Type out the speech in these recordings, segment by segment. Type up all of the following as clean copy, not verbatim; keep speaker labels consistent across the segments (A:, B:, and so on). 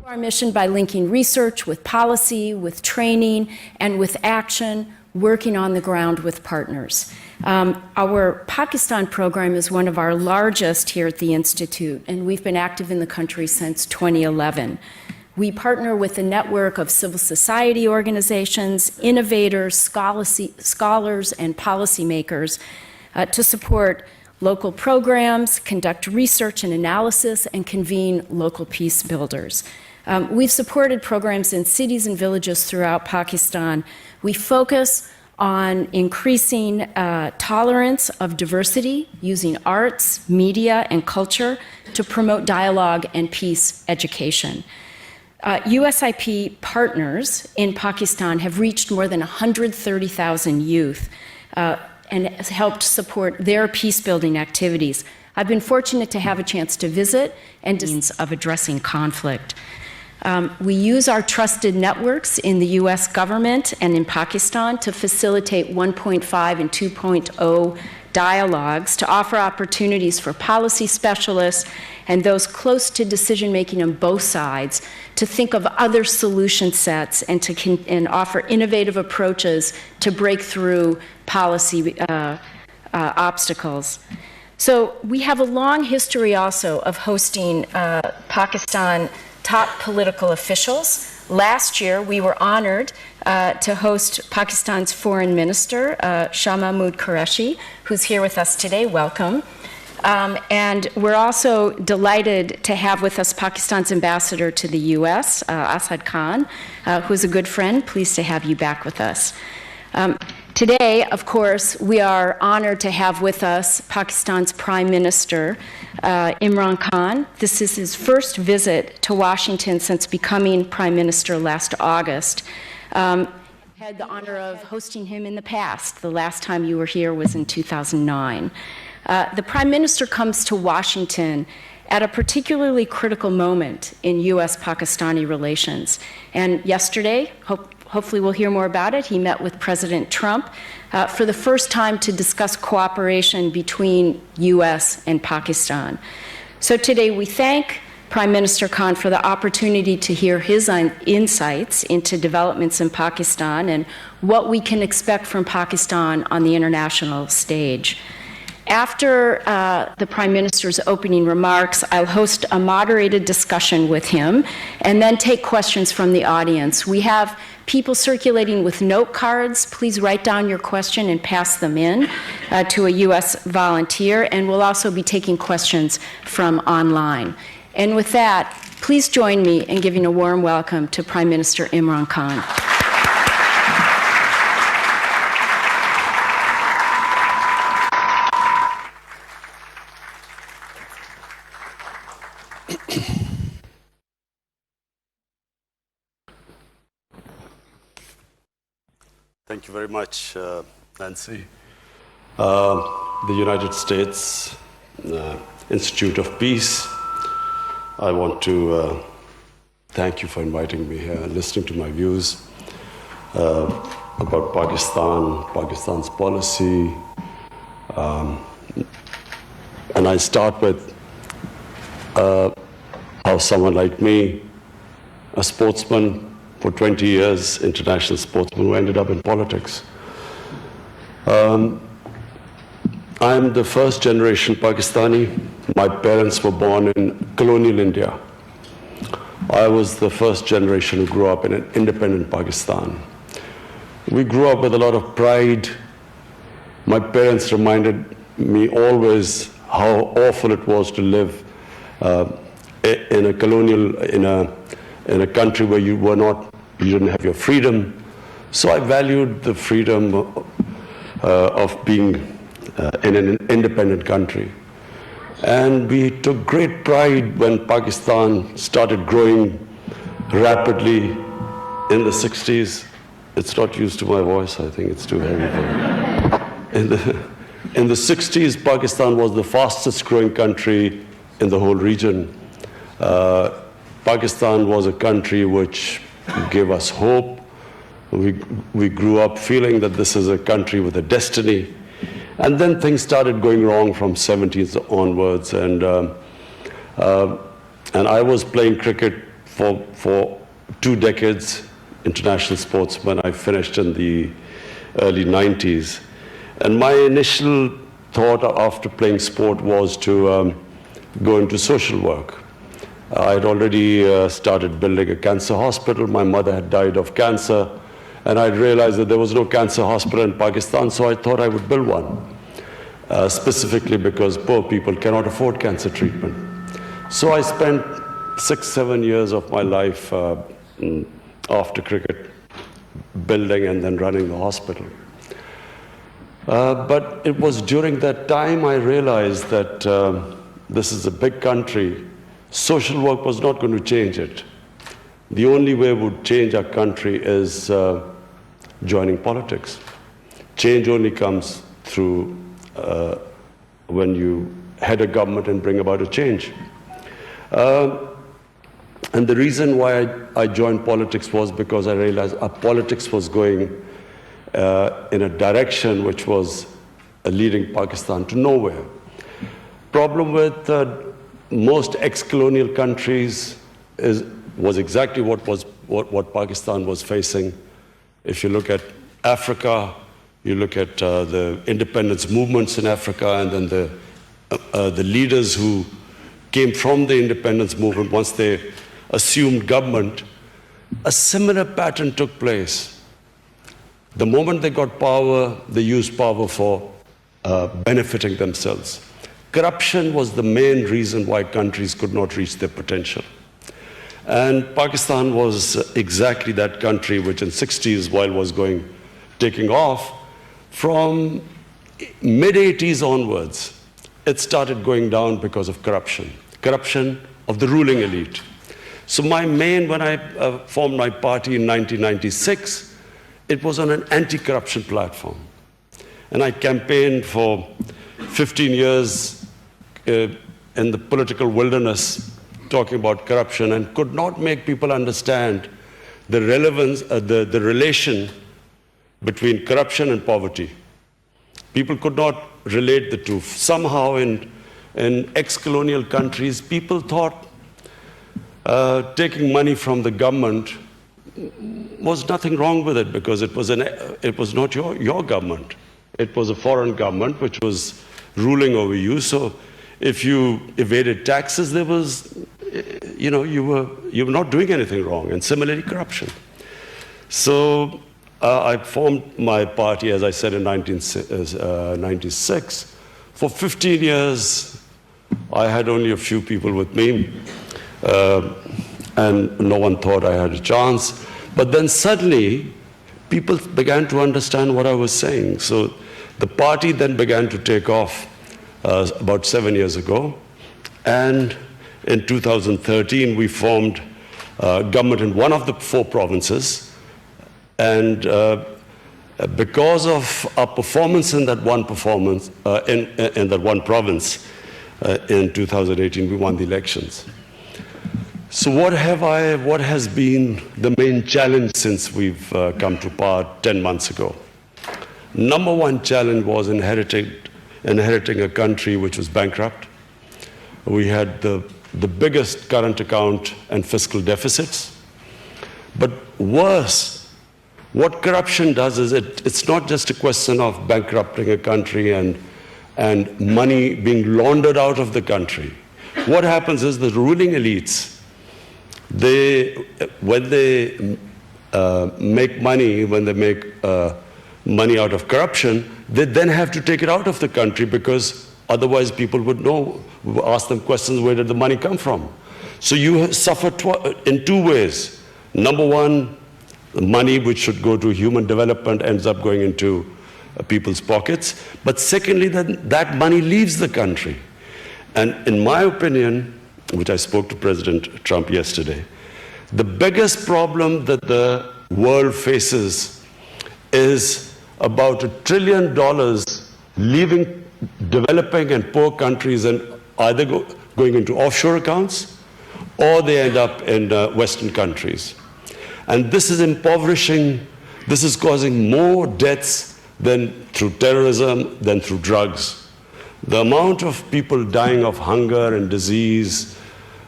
A: Our mission by linking research with policy, with training, and with action, working on the ground with partners. Our Pakistan program is one of our largest here at the Institute, and we've been active in the country since 2011. We partner with a network of civil society organizations, innovators, scholars, and policymakers to support local programs, conduct research and analysis, and convene local peace builders. We've supported programs in cities and villages throughout Pakistan. We focus on increasing tolerance of diversity using arts, media, and culture to promote dialogue and peace education. USIP partners in Pakistan have reached more than 130,000 youth and has helped support their peace-building activities. I've been fortunate to have a chance to visit and means of addressing conflict. We use our trusted networks in the U.S. government and in Pakistan to facilitate 1.5 and 2.0 dialogues, to offer opportunities for policy specialists and those close to decision-making on both sides to think of other solution sets and offer innovative approaches to break through policy obstacles. So we have a long history also of hosting Pakistan top political officials. Last year, we were honored to host Pakistan's Foreign Minister, Shah Mahmud Qureshi, who's here with us today. Welcome. And we're also delighted to have with us Pakistan's ambassador to the U.S., Asad Khan, who's a good friend. Pleased to have you back with us. Today, of course, we are honored to have with us Pakistan's Prime Minister, Imran Khan. This is his first visit to Washington since becoming Prime Minister last August. I had the honor of hosting him in the past. The last time you were here was in 2009. The Prime Minister comes to Washington at a particularly critical moment in U.S.-Pakistani relations. And yesterday, hopefully we'll hear more about it, he met with President Trump for the first time to discuss cooperation between U.S. and Pakistan. So today we thank Prime Minister Khan for the opportunity to hear his insights into developments in Pakistan and what we can expect from Pakistan on the international stage. After the Prime Minister's opening remarks, I'll host a moderated discussion with him and then take questions from the audience. We have people circulating with note cards. Please write down your question and pass them in to a U.S. volunteer, and we'll also be taking questions from online. And with that, please join me in giving a warm welcome to Prime Minister Imran Khan.
B: Thank you very much, Nancy. The United States Institute of Peace, I want to thank you for inviting me here and listening to my views about Pakistan's policy. And I start with how someone like me, a sportsman, for 20 years, international sportsman who ended up in politics. I'm the first generation Pakistani. My parents were born in colonial India. I was the first generation who grew up in an independent Pakistan. We grew up with a lot of pride. My parents reminded me always how awful it was to live in a colonial, in a country where you didn't have your freedom. So I valued the freedom of being in an independent country. And we took great pride when Pakistan started growing rapidly in the 60s. It's not used to my voice, I think it's too heavy for me. In the 60s, Pakistan was the fastest growing country in the whole region. Pakistan was a country which gave us hope. We grew up feeling that this is a country with a destiny. And then things started going wrong from 70s onwards. And I was playing cricket for 2 decades, international sportsman. I finished in the early 90s. And my initial thought after playing sport was to go into social work. I had already started building a cancer hospital. My mother had died of cancer, and I realized that there was no cancer hospital in Pakistan, so I thought I would build one, specifically because poor people cannot afford cancer treatment. So I spent 6-7 years of my life after cricket building and then running the hospital. But it was during that time I realized that this is a big country. Social work was not going to change it. The only way it would change our country is joining politics. Change only comes through when you head a government and bring about a change. And the reason why I joined politics was because I realized our politics was going in a direction which was leading Pakistan to nowhere. Problem with most ex-colonial countries was exactly what Pakistan was facing. If you look at Africa, you look at the independence movements in Africa, and then the leaders who came from the independence movement, once they assumed government, a similar pattern took place. The moment they got power, they used power for benefiting themselves. Corruption was the main reason why countries could not reach their potential. And Pakistan was exactly that country which in 60s, while was taking off, from mid-80s onwards, it started going down because of corruption. Corruption of the ruling elite. So when I formed my party in 1996, it was on an anti-corruption platform. And I campaigned for 15 years in the political wilderness talking about corruption and could not make people understand the relevance, the relation between corruption and poverty. People could not relate the two. Somehow in ex-colonial countries, people thought taking money from the government was nothing wrong with it because it was not your government. It was a foreign government which was ruling over you. So if you evaded taxes, there was, you were not doing anything wrong. And similarly, corruption. So I formed my party, as I said, in 1996. For 15 years, I had only a few people with me, and no one thought I had a chance. But then suddenly, people began to understand what I was saying. So the party then began to take off about 7 years ago. And in 2013, we formed government in one of the 4 provinces. And because of our performance in that one province, in 2018, we won the elections. So what has been the main challenge since we've come to power 10 months ago? Number one challenge was inheriting a country which was bankrupt. We had the biggest current account and fiscal deficits. But worse, what corruption does is it's not just a question of bankrupting a country and money being laundered out of the country. What happens is the ruling elites, when they make money, money out of corruption, they then have to take it out of the country because otherwise people would ask them questions, where did the money come from? So you suffer in 2 ways. Number one, the money which should go to human development ends up going into people's pockets. But secondly, that money leaves the country. And in my opinion, which I spoke to President Trump yesterday, the biggest problem that the world faces is about $1 trillion leaving developing and poor countries and either going into offshore accounts or they end up in Western countries. And this is impoverishing, this is causing more deaths than through terrorism, than through drugs. The amount of people dying of hunger and disease,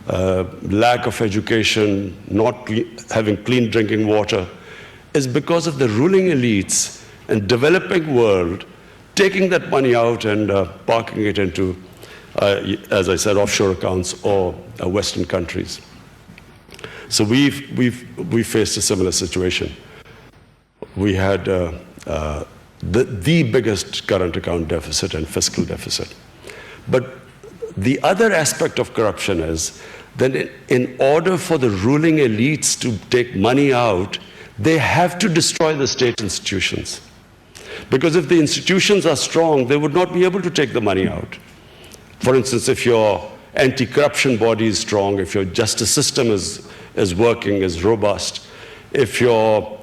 B: lack of education, not having clean drinking water, is because of the ruling elites and developing world taking that money out and parking it into, as I said, offshore accounts or Western countries. So we faced a similar situation. We had the biggest current account deficit and fiscal deficit. But the other aspect of corruption is that in order for the ruling elites to take money out, they have to destroy the state institutions. Because if the institutions are strong, they would not be able to take the money out. For instance, if your anti-corruption body is strong, if your justice system is working, is robust, if your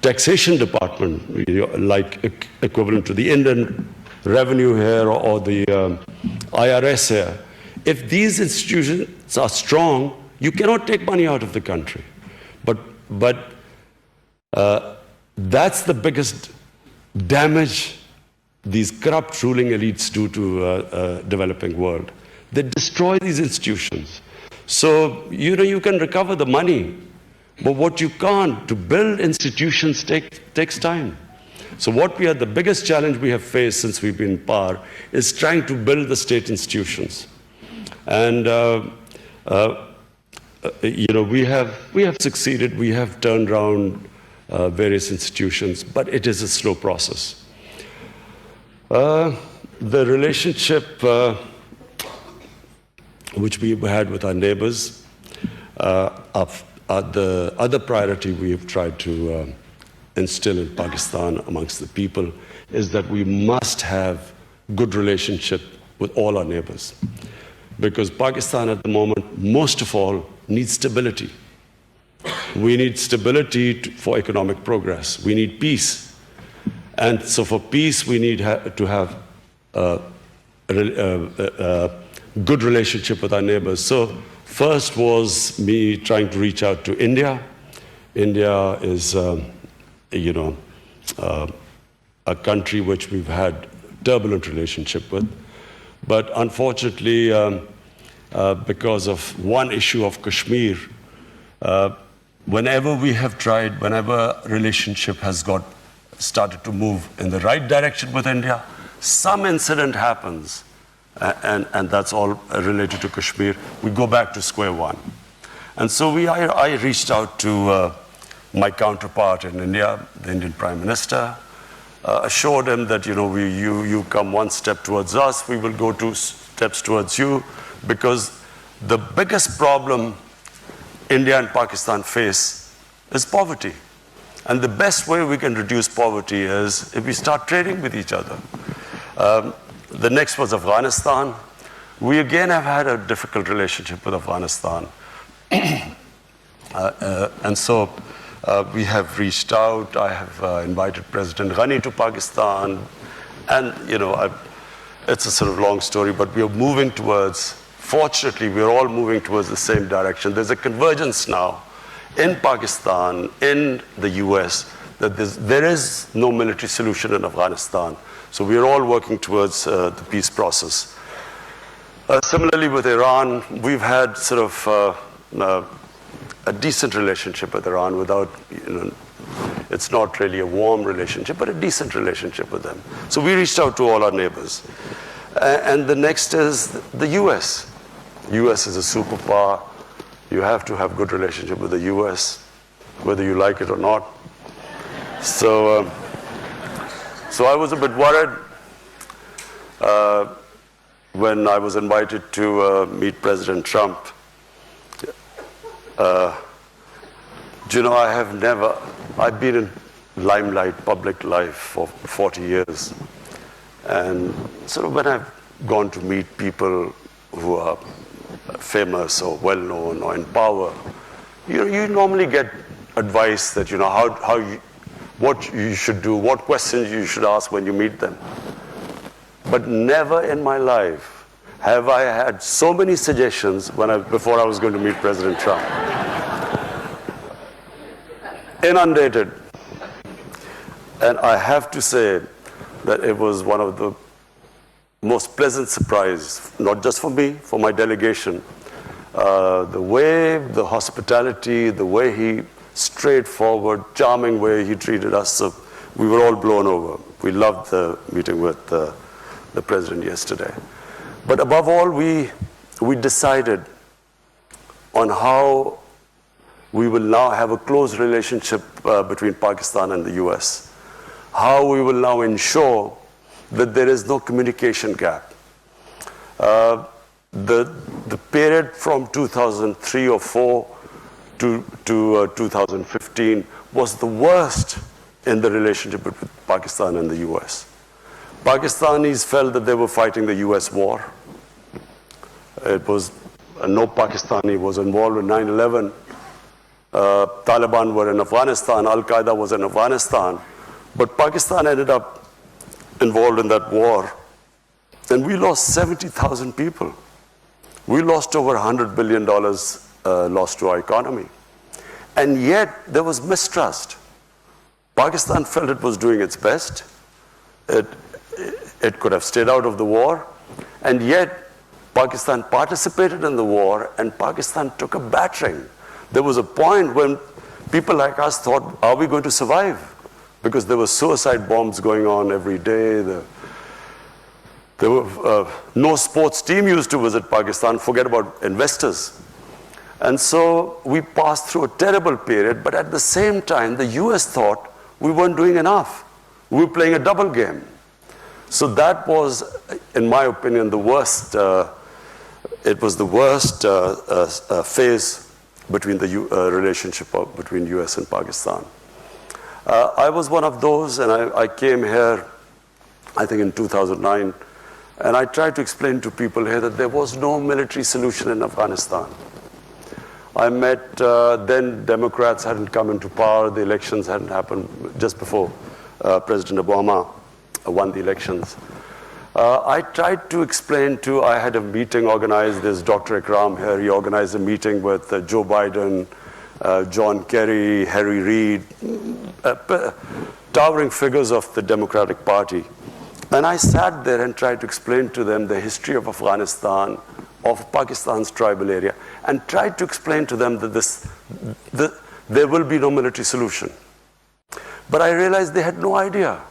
B: taxation department, like equivalent to the Indian revenue here or the IRS here, if these institutions are strong, you cannot take money out of the country. But that's the biggest damage these corrupt ruling elites do to developing world. They destroy these institutions. So, you can recover the money, but what you can't, to build institutions takes time. So the biggest challenge we have faced since we've been in power is trying to build the state institutions. And, we have succeeded, we have turned around various institutions, but it is a slow process. The relationship which we had with our neighbors, the other priority we have tried to instill in Pakistan amongst the people is that we must have good relationship with all our neighbors. Because Pakistan at the moment, most of all, needs stability. We need stability for economic progress. We need peace. And so for peace, we need to have a good relationship with our neighbors. So first was me trying to reach out to India. India is, a country which we've had turbulent relationship with. But unfortunately, because of one issue of Kashmir, whenever we have tried, whenever relationship has started to move in the right direction with India, some incident happens, and that's all related to Kashmir, we go back to square one. And so I reached out to my counterpart in India, the Indian Prime Minister, assured him that, you come one step towards us, we will go 2 steps towards you, because the biggest problem India and Pakistan face is poverty. And the best way we can reduce poverty is if we start trading with each other. The next was Afghanistan. We again have had a difficult relationship with Afghanistan. And so we have reached out. I have invited President Ghani to Pakistan. And, it's a sort of long story, but we are moving towards, fortunately, we're all moving towards the same direction. There's a convergence now in Pakistan, in the US, that there is no military solution in Afghanistan. So we're all working towards the peace process. Similarly with Iran, we've had sort of a decent relationship with Iran without, it's not really a warm relationship, but a decent relationship with them. So we reached out to all our neighbors. And the next is the US. US is a superpower. You have to have good relationship with the US, whether you like it or not. So I was a bit worried when I was invited to meet President Trump. I've been in limelight, public life for 40 years. And sort of when I've gone to meet people who are famous or well-known or in power, you normally get advice that, what you should do, what questions you should ask when you meet them. But never in my life have I had so many suggestions before I was going to meet President Trump. Inundated. And I have to say that it was one of the most pleasant surprise, not just for me, for my delegation, The way, the hospitality, the way he, straightforward, charming way he treated us, so we were all blown over. We loved the meeting with the president yesterday. But above all, we decided on how we will now have a close relationship between Pakistan and the US. How we will now ensure that there is no communication gap. The period from 2003 or 4 to 2015 was the worst in the relationship between Pakistan and the US. Pakistanis felt that they were fighting the US war. It was, no Pakistani was involved in 9/11. Taliban were in Afghanistan, Al-Qaeda was in Afghanistan, but Pakistan ended up involved in that war. And we lost 70,000 people. We lost over $100 billion lost to our economy. And yet there was mistrust. Pakistan felt it was doing its best. It could have stayed out of the war. And yet Pakistan participated in the war, and Pakistan took a battering. There was a point when people like us thought, are we going to survive? Because there were suicide bombs going on every day. There were no sports team used to visit Pakistan, forget about investors. And so we passed through a terrible period, but at the same time, the US thought we weren't doing enough. We were playing a double game. So that was, in my opinion, the worst, it was the worst phase between the relationship between US and Pakistan. I was one of those, and I came here, I think in 2009, and I tried to explain to people here that there was no military solution in Afghanistan. I met, then Democrats hadn't come into power, the elections hadn't happened just before President Obama won the elections. I tried to explain I had a meeting organized, there's Dr. Ikram here, he organized a meeting with Joe Biden, John Kerry, Harry Reid, towering figures of the Democratic Party. And I sat there and tried to explain to them the history of Afghanistan, of Pakistan's tribal area, and tried to explain to them that there will be no military solution. But I realized they had no idea.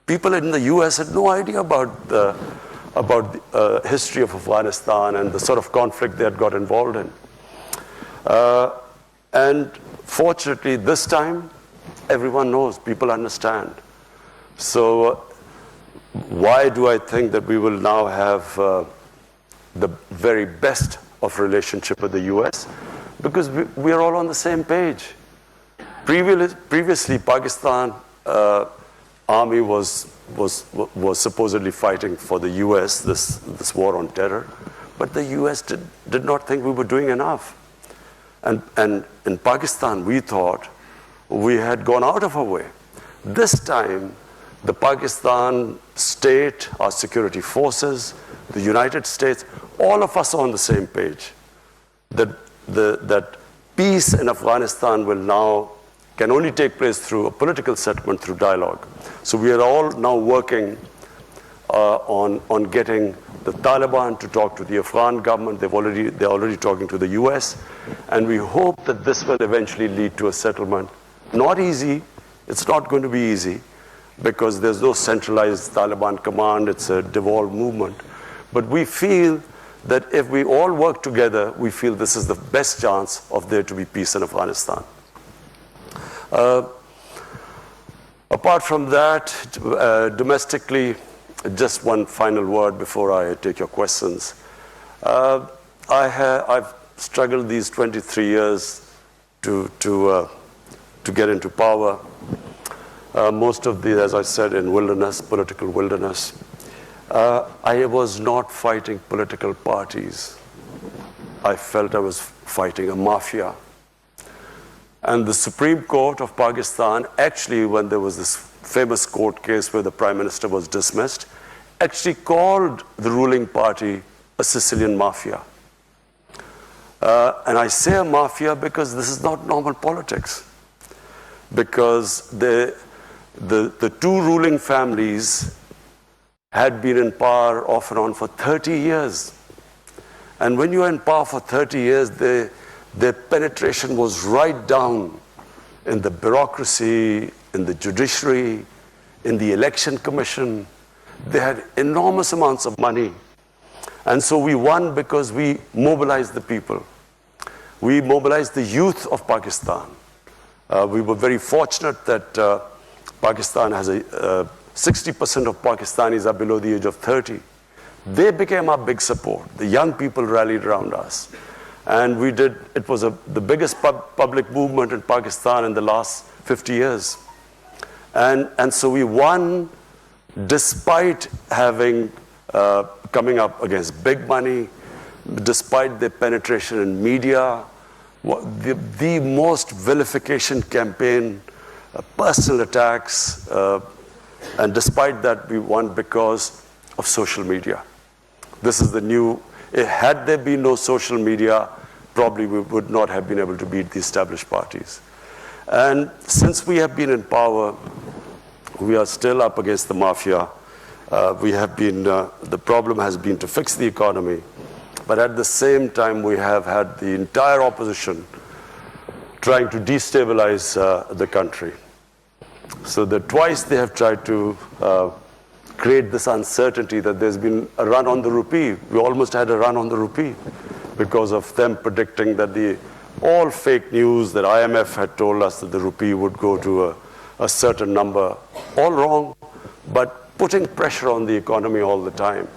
B: People in the US had no idea about the history of Afghanistan and the sort of conflict they had got involved in. And fortunately, this time, everyone knows, people understand. So why do I think that we will now have the very best of relationship with the US? Because we are all on the same page. Previously, Pakistan army was supposedly fighting for the US, this war on terror, but the US did not think we were doing enough. And in Pakistan, we thought we had gone out of our way. This time, the Pakistan state, our security forces, the United States, all of us are on the same page. That peace in Afghanistan can only take place through a political settlement, through dialogue. So we are all now working on getting the Taliban to talk to the Afghan government. They're already talking to the US. And we hope that this will eventually lead to a settlement. Not easy. It's not going to be easy because there's no centralized Taliban command. It's a devolved movement. But we feel that if we all work together, we feel this is the best chance of there to be peace in Afghanistan. Apart from that, domestically, just one final word before I take your questions. I've struggled these 23 years to get into power. Most of these, as I said, in wilderness, political wilderness. I was not fighting political parties. I felt I was fighting a mafia. And the Supreme Court of Pakistan, actually, when there was this famous court case where the Prime Minister was dismissed, actually called the ruling party a Sicilian mafia. And I say a mafia because this is not normal politics. Because the two ruling families had been in power off and on for 30 years. And when you were in power for 30 years, their penetration was right down in the bureaucracy, in the judiciary, in the election commission. They had enormous amounts of money. And so we won because we mobilized the people. We mobilized the youth of Pakistan. We were very fortunate that Pakistan has 60% of Pakistanis are below the age of 30. They became our big support. The young people rallied around us. And it was the biggest public movement in Pakistan in the last 50 years. And so we won despite having, coming up against big money, despite the penetration in media, the most vilification campaign, personal attacks, and despite that we won because of social media. This is the new, had there been no social media, probably we would not have been able to beat the established parties. And since we have been in power, we are still up against the mafia. We have been, the problem has been to fix the economy, but at the same time we have had the entire opposition trying to destabilize the country. So that twice they have tried to create this uncertainty that there's been a run on the rupee. We almost had a run on the rupee because of them predicting that all fake news that IMF had told us that the rupee would go to a certain number. All wrong, but putting pressure on the economy all the time.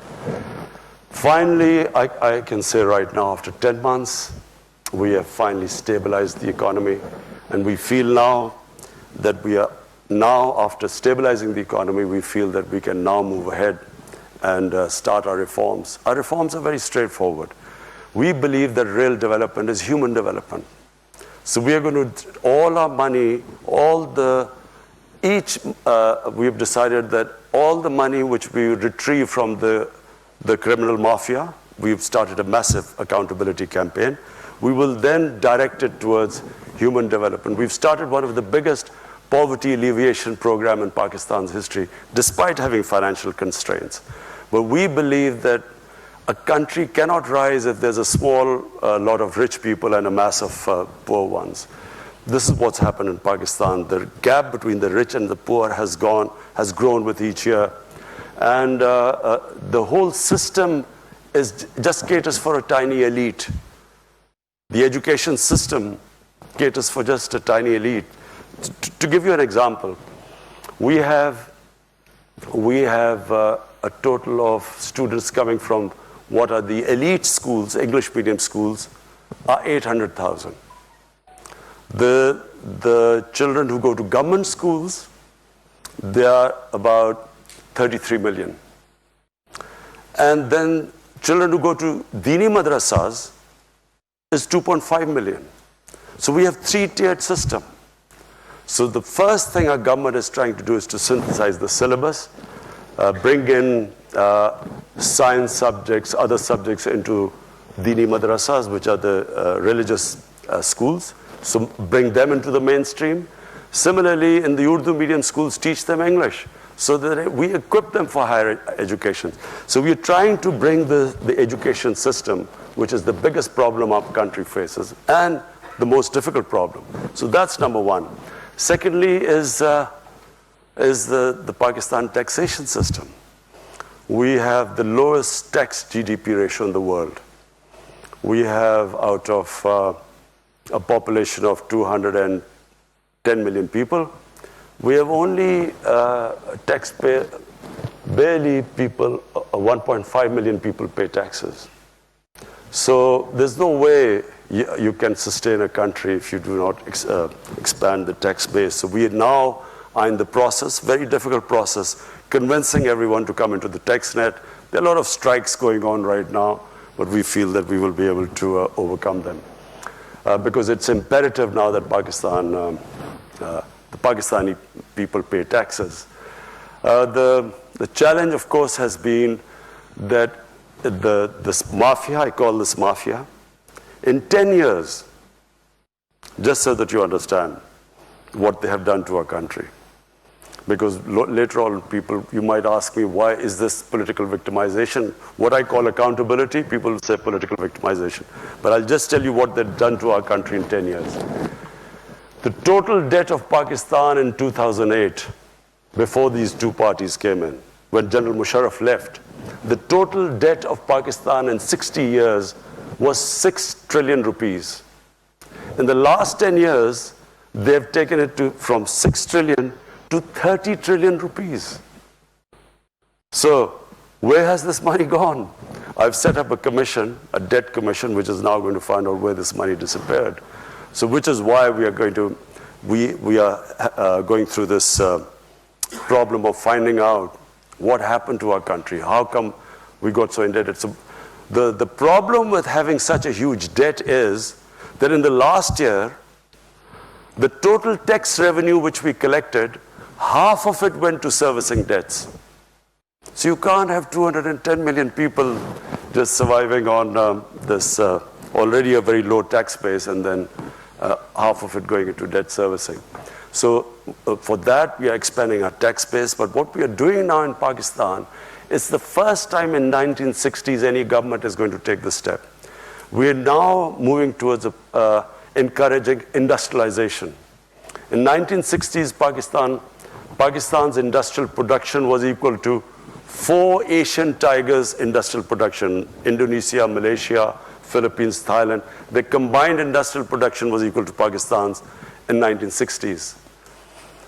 B: Finally, I can say right now, after 10 months, we have finally stabilized the economy, and we feel now that we are now, after stabilizing the economy, we feel that we can now move ahead and start our reforms. Our reforms are very straightforward. We believe that real development is human development. So we are going to, all our money, we have decided that all the money which we retrieve from the criminal mafia, we've started a massive accountability campaign. We will then direct it towards human development. We've started one of the biggest poverty alleviation program in Pakistan's history, despite having financial constraints. But we believe that a country cannot rise if there's a small lot of rich people and a mass of poor ones. This is what's happened in Pakistan. The gap between the rich and the poor has grown with each year. And the whole system just caters for a tiny elite. The education system caters for just a tiny elite. To give you an example, we have a total of students coming from what are the elite schools, English medium schools, are 800,000. The children who go to government schools, they are about 33 million. And then children who go to Dini madrasas is 2.5 million. So we have three-tiered system. So the first thing our government is trying to do is to synthesize the syllabus, bring in science subjects, other subjects into Dini madrasas, which are the religious schools. So bring them into the mainstream. Similarly, in the Urdu medium schools, teach them English so that we equip them for higher education. So we are trying to bring the education system, which is the biggest problem our country faces and the most difficult problem. So that's number one. Secondly is the Pakistan taxation system. We have the lowest tax GDP ratio in the world. We have, out of a population of 210 million people, we have only taxpayer, barely people, 1.5 million people pay taxes. So there's no way you can sustain a country if you do not expand the tax base. So we now are in the process, very difficult process, convincing everyone to come into the tax net. There are a lot of strikes going on right now, but we feel that we will be able to overcome them. Because it's imperative now that the Pakistani people pay taxes. The challenge, of course, has been that this mafia, I call this mafia, in 10 years, just so that you understand what they have done to our country. because later on you might ask me, why is this political victimization? What I call accountability, people will say political victimization. But I'll just tell you what they've done to our country in 10 years. The total debt of Pakistan in 2008, before these two parties came in, when General Musharraf left, the total debt of Pakistan in 60 years was 6 trillion rupees. In the last 10 years, they've taken it from 6 trillion to 30 trillion rupees. So where has this money gone? I've set up a commission, a debt commission, which is now going to find out where this money disappeared. So which is why we are going through this problem of finding out what happened to our country. How come we got so indebted? So the problem with having such a huge debt is that in the last year, the total tax revenue which we collected, half of it went to servicing debts. So you can't have 210 million people just surviving on this already a very low tax base, and then half of it going into debt servicing. So for that, we are expanding our tax base. But what we are doing now in Pakistan is the first time in 1960s any government is going to take this step. We are now moving towards encouraging industrialization. In 1960s, Pakistan's industrial production was equal to 4 Asian tigers' industrial production: Indonesia, Malaysia, Philippines, Thailand. The combined industrial production was equal to Pakistan's in 1960s.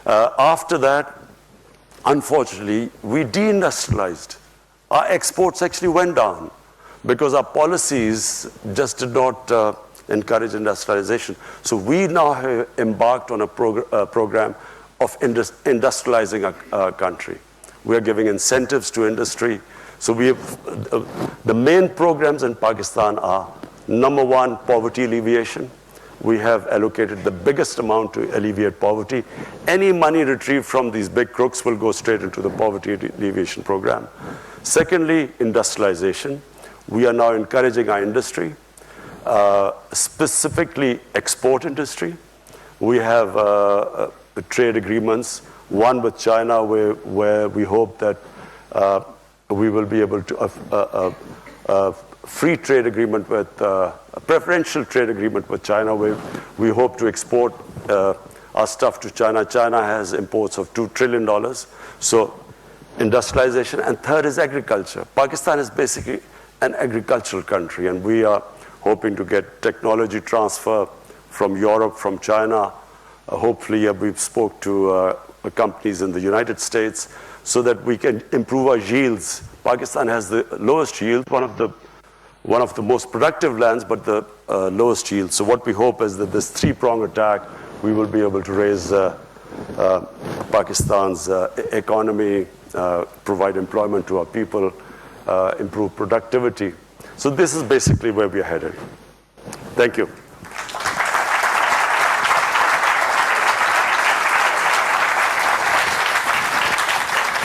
B: After that, unfortunately, we deindustrialized. Our exports actually went down because our policies just did not encourage industrialization. So we now have embarked on a program of industrializing our country. We are giving incentives to industry. So we have, the main programs in Pakistan are, number one, poverty alleviation. We have allocated the biggest amount to alleviate poverty. Any money retrieved from these big crooks will go straight into the poverty alleviation program. Secondly, industrialization. We are now encouraging our industry, specifically export industry. We have trade agreements, one with China where we hope that we will be able to free trade agreement with, a preferential trade agreement with China, where we hope to export our stuff to China. China has imports of $2 trillion. So industrialization. And third is agriculture. Pakistan is basically an agricultural country, and we are hoping to get technology transfer from Europe, from China. Hopefully, we've spoke to companies in the United States so that we can improve our yields. Pakistan has the lowest yield, one of the most productive lands, but the lowest yield. So what we hope is that this three-pronged attack, we will be able to raise Pakistan's economy, provide employment to our people, improve productivity. So this is basically where we are headed. Thank you.